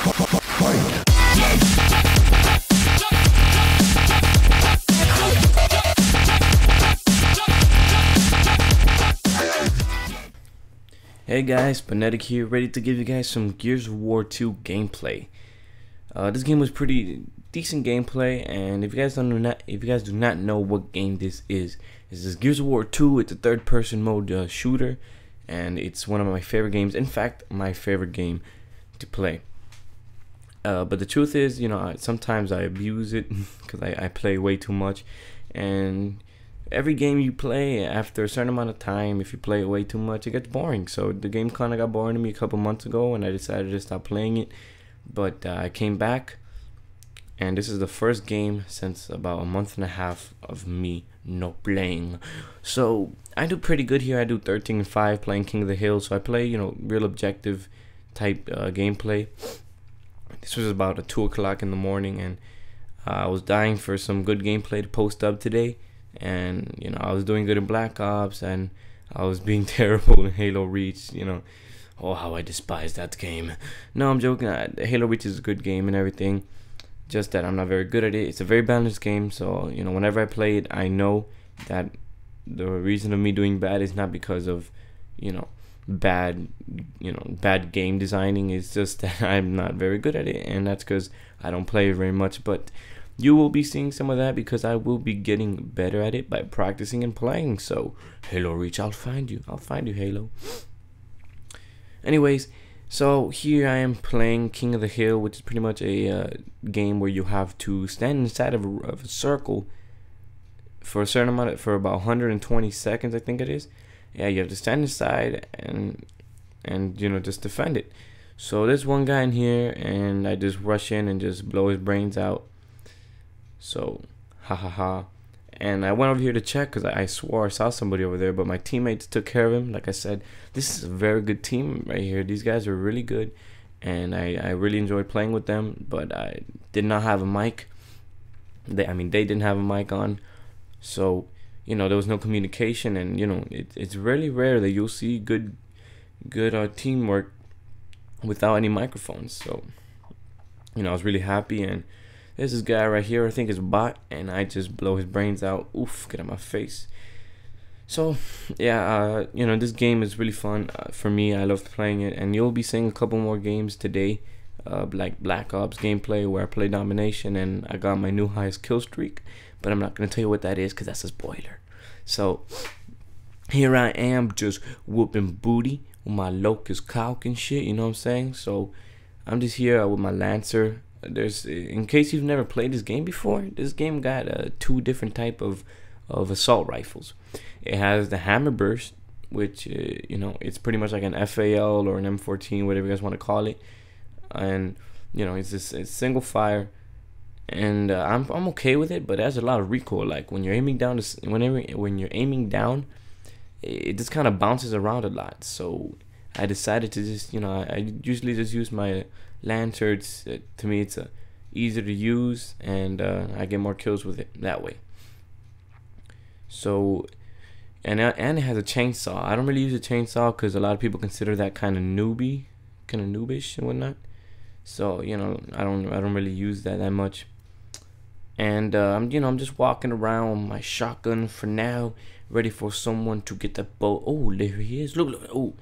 Hey guys, Spanetik here, ready to give you guys some Gears of War 2 gameplay. This game was pretty decent gameplay, and if you guys do not know what game this is Gears of War 2. It's a third-person mode shooter, and it's one of my favorite games. In fact, my favorite game to play. But the truth is, sometimes I abuse it because I play way too much, and every game you play, after a certain amount of time, if you play it way too much, it gets boring. So the game kind of got boring to me a couple months ago, and I decided to stop playing it. But I came back, and this is the first game since about a month and a half of me not playing. So I do pretty good here. I do 13-5 playing King of the Hill. So I play, real objective type gameplay. This was about 2 o'clock in the morning, and I was dying for some good gameplay to post up today. And I was doing good in Black Ops, and I was being terrible in Halo Reach. Oh, how I despise that game. No, I'm joking. Halo Reach is a good game and everything, just that I'm not very good at it. It's a very balanced game, so whenever I play it, I know that the reason of me doing bad is not because of bad game designing. It's just that I'm not very good at it, and that's because I don't play very much. But you will be seeing some of that because I will be getting better at it by practicing and playing. So Halo Reach, I'll find you, Halo. Anyways, so here I am playing King of the Hill, which is pretty much a game where you have to stand inside of a circle for a certain amount for about 120 seconds, I think it is. Yeah, you have to stand inside and just defend it. So there's one guy in here, and I just rush in and just blow his brains out. So, ha. And I went over here to check because I swore I saw somebody over there, but my teammates took care of him. Like I said, this is a very good team right here. These guys are really good, and I really enjoyed playing with them. But I did not have a mic. They didn't have a mic on, so there was no communication. And it's really rare that you'll see good teamwork without any microphones. So I was really happy. And there's this guy right here, I think it's a bot, and I just blow his brains out. Oof, get out my face. So yeah, this game is really fun for me. I love playing it, and you'll be seeing a couple more games today, like Black Ops gameplay where I play domination and I got my new highest kill streak. But I'm not gonna tell you what that is because that's a spoiler. So here I am just whooping booty with my locust cock and shit. You know what I'm saying? So I'm just here with my Lancer. In case you've never played this game before, this game got 2 different type of assault rifles. It has the hammer burst, which it's pretty much like an FAL or an M14, whatever you guys want to call it, and it's single fire, and I'm okay with it, but it has a lot of recoil. Like when you're aiming down, when you're aiming down, it just kind of bounces around a lot. So I decided to just I usually just use my Lancerns. To me, it's easier to use, and I get more kills with it that way. So and it has a chainsaw. I don't really use a chainsaw because a lot of people consider that kind of noobish and whatnot. So I don't really use that much. And I'm just walking around with my shotgun for now, ready for someone to get the bow. Oh, there he is. Look.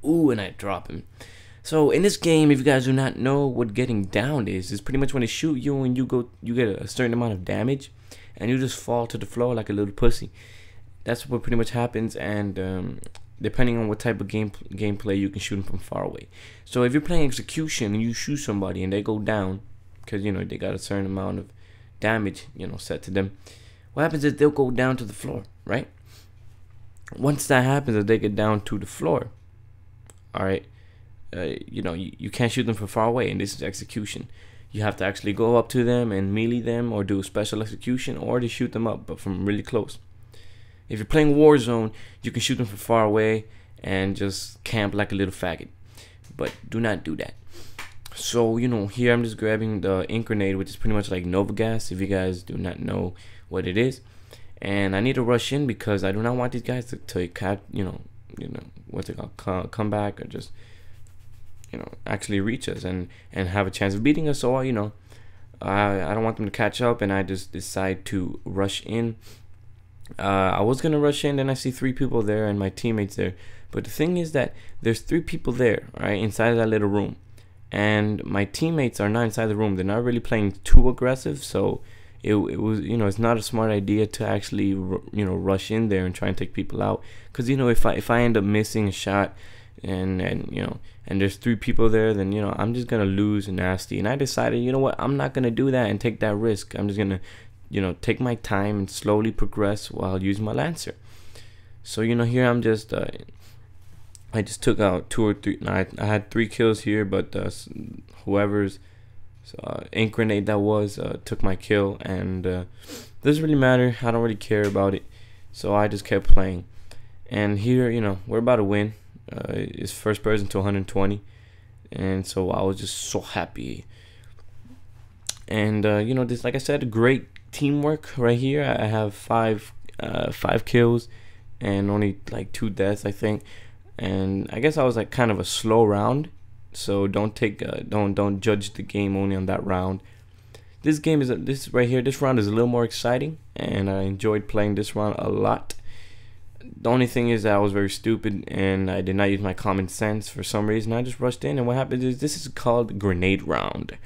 Ooh, and I drop him. So in this game, if you guys do not know what getting down is, it's pretty much when they shoot you and you get a certain amount of damage, and you just fall to the floor like a little pussy. That's what pretty much happens. And depending on what type of gameplay, you can shoot them from far away. So if you're playing execution and you shoot somebody and they go down because they got a certain amount of damage set to them, what happens is they'll go down to the floor, right? Once that happens, if they get down to the floor, all right, you can't shoot them from far away, and this is execution. You have to actually go up to them and melee them, or do a special execution, or to shoot them up, but from really close. If you're playing Warzone, you can shoot them from far away and just camp like a little faggot, but do not do that. So here I'm just grabbing the ink grenade, which is pretty much like Nova Gas, if you guys do not know what it is. And I need to rush in because I do not want these guys to what's it called, come back, or just actually reach us and have a chance of beating us. So I don't want them to catch up, and I just decide to rush in. I was gonna rush in, then I see 3 people there and my teammates there. But the thing is that there's 3 people there, right, inside of that little room, and my teammates are not inside the room. They're not really playing too aggressive, so it was it's not a smart idea to actually rush in there and try and take people out. Because if I end up missing a shot, and there's 3 people there, then I'm just gonna lose nasty. And I decided, what, I'm not gonna do that and take that risk. I'm just gonna take my time and slowly progress while using my Lancer. So here I'm just I just took out 2 or 3. I had 3 kills here, but whoever's ink grenade that was took my kill, and doesn't really matter. I don't really care about it, so I just kept playing. And here we're about to win. It's first person to 120, and so I was just so happy. And this, like I said, great teamwork right here. I have 5 kills and only like 2 deaths, I think. And I guess I was like kind of a slow round, so don't judge the game only on that round. This game is this round is a little more exciting, and I enjoyed playing this round a lot. The only thing is that I was very stupid and I did not use my common sense for some reason. I just rushed in, and what happened is this is called grenade round.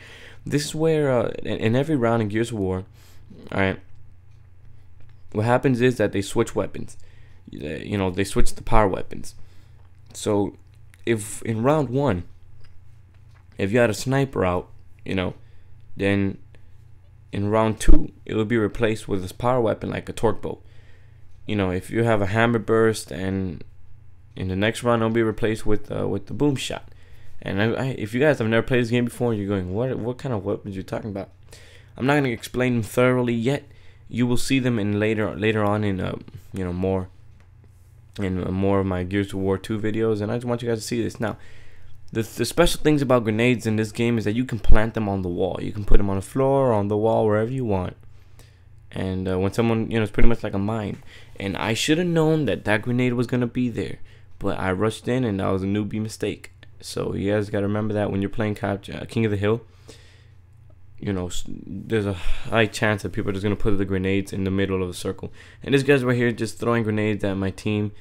This is where in every round in Gears of War, alright, what happens is that they switch weapons. They switch the power weapons. So if in round 1, if you had a sniper out, then in round 2 it will be replaced with this power weapon like a torque bow. If you have a hammer burst, and in the next round it'll be replaced with the boom shot. And if you guys have never played this game before, you're going, what kind of weapons you're talking about? I'm not gonna explain them thoroughly yet. You will see them in later on in more of my Gears of War 2 videos, and I just want you guys to see this. Now, the special things about grenades in this game is that you can plant them on the wall. You can put them on the floor, on the wall, wherever you want. And when someone, it's pretty much like a mine. And I should have known that grenade was gonna be there, but I rushed in, and that was a newbie mistake. So you guys gotta remember that when you're playing King of the Hill, there's a high chance that people are just gonna put the grenades in the middle of the circle. And this guy's right here just throwing grenades at my teammate,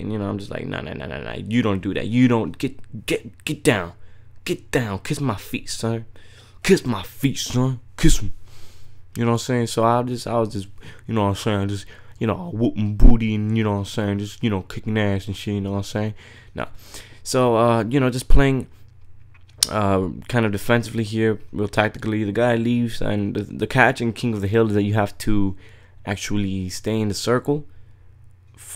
and I'm just like, nah, you don't do that. You don't get down, kiss my feet, son, kiss them. You know what I'm saying? So I was just, just whooping booty, and just kicking ass and shit. You know what I'm saying? No, so just playing kind of defensively here, real tactically. The guy leaves, and the catch in King of the Hill is that you have to actually stay in the circle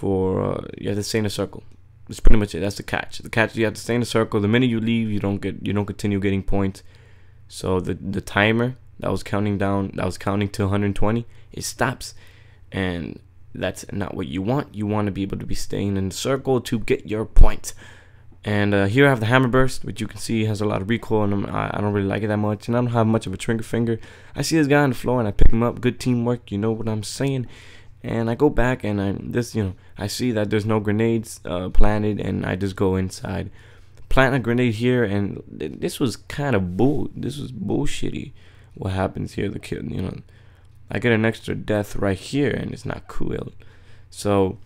you have to stay in the circle. That's pretty much it. That's the catch. The catch, you have to stay in the circle. The minute you leave, you don't continue getting points. So the timer that was counting down, that was counting to 120, it stops, and that's not what you want. You want to be able to be staying in the circle to get your points. And here I have the hammer burst, which you can see has a lot of recoil, and I don't really like it that much, and I don't have much of a trigger finger. I see this guy on the floor, and I pick him up. Good teamwork, you know what I'm saying? And I go back, and I see that there's no grenades planted, and I just go inside, plant a grenade here, and this was kind of bullshitty. What happens here? The kid, I get an extra death right here, and it's not cool. So,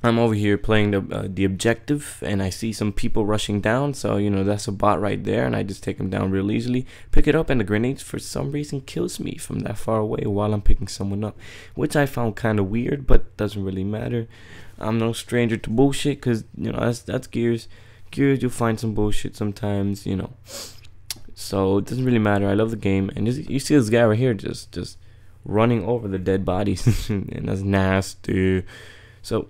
I'm over here playing the objective, and I see some people rushing down. So that's a bot right there, and I just take him down real easily, pick it up, and the grenades for some reason kills me from that far away while I'm picking someone up, which I found kind of weird, but doesn't really matter. I'm no stranger to bullshit, because that's Gears. You'll find some bullshit sometimes, so it doesn't really matter. I love the game, and you see this guy right here just running over the dead bodies, and that's nasty. So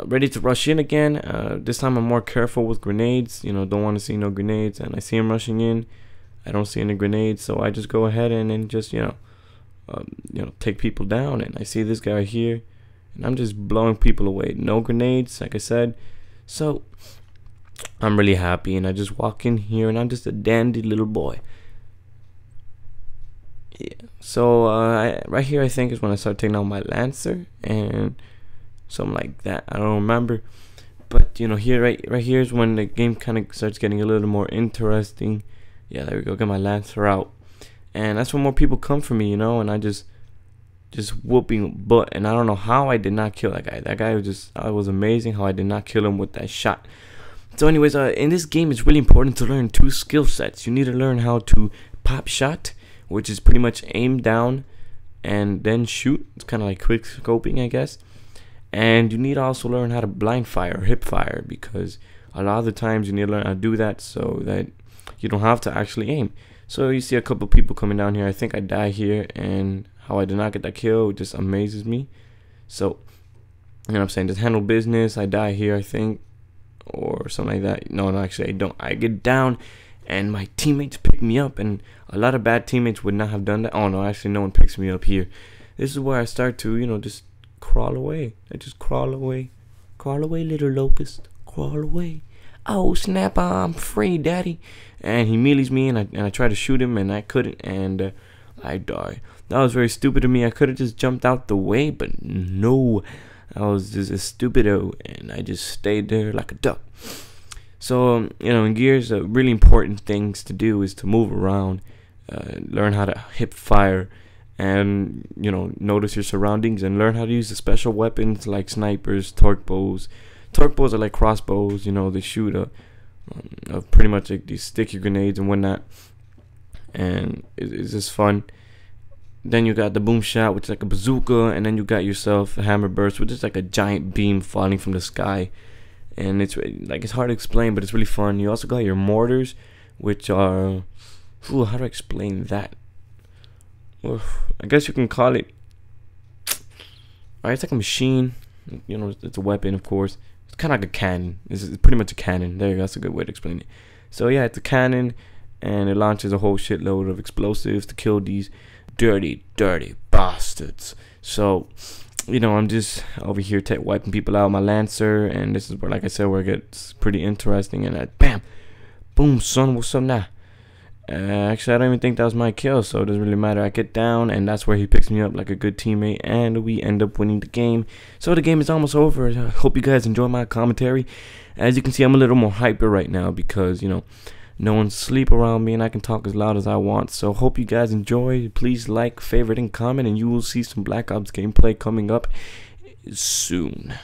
ready to rush in again. This time I'm more careful with grenades. Don't want to see no grenades, and I see him rushing in. I don't see any grenades, so I just go ahead and then just take people down. And I see this guy here, and I'm just blowing people away. No grenades, like I said. So I'm really happy, and I just walk in here, and I'm just a dandy little boy. Yeah. So right here I think is when I start taking out my Lancer and something like that. I don't remember. But you know, here right here is when the game kind of starts getting a little more interesting. Yeah, there we go. Get my Lancer out, and that's when more people come for me, you know, and I just whooping butt. And I don't know how I did not kill that guy. That guy was just, it was amazing how I did not kill him with that shot. So anyways, in this game, it's really important to learn 2 skill sets. You need to learn how to pop shot, which is pretty much aim down and then shoot. It's kind of like quick scoping, I guess. And you need to also learn how to blind fire or hip fire, because a lot of the times you need to learn how to do that so that you don't have to actually aim. So you see a couple people coming down here. I think I die here, and how I did not get that kill just amazes me. So, you know what I'm saying, just handle business. I die here, I think, or something like that. No, actually I don't. I get down and my teammates pick me up, and a lot of bad teammates would not have done that. Oh no, actually no one picks me up here. This is where I start to, you know, just crawl away. I just crawl away. Crawl away, little locust. Crawl away. Oh snap, I'm free, daddy. And he melees me, and I try to shoot him, and I couldn't, and I die. That was very stupid of me. I could have just jumped out the way, but no. I was just a stupido, and I just stayed there like a duck. So, you know, in Gears, really important things to do is to move around, learn how to hip fire, and, you know, notice your surroundings, and learn how to use the special weapons like snipers, torque bows. Torque bows are like crossbows, you know, they shoot pretty much like these sticky grenades and whatnot, and it's just fun. Then you got the boom shot, which is like a bazooka, and then you got yourself a hammer burst, which is like a giant beam falling from the sky. And it's like, it's hard to explain, but it's really fun. You also got your mortars, which are, how do I explain that? I guess you can call it, it's like a machine, you know, it's a weapon, of course. It's kind of like a cannon. It's pretty much a cannon. There you go, that's a good way to explain it. So yeah, it's a cannon, and it launches a whole shitload of explosives to kill these dirty bastards. So, you know, I'm just over here wiping people out with my Lancer, and this is where, like I said, where it gets pretty interesting. And bam, boom, son, what's up now? Actually, I don't even think that was my kill, so it doesn't really matter. I get down, and that's where he picks me up like a good teammate, and we end up winning the game. So the game is almost over. I hope you guys enjoy my commentary. As you can see, I'm a little more hyper right now because, you know, no one's asleep around me, and I can talk as loud as I want. So hope you guys enjoy. Please like, favorite, and comment, and you will see some Black Ops gameplay coming up soon.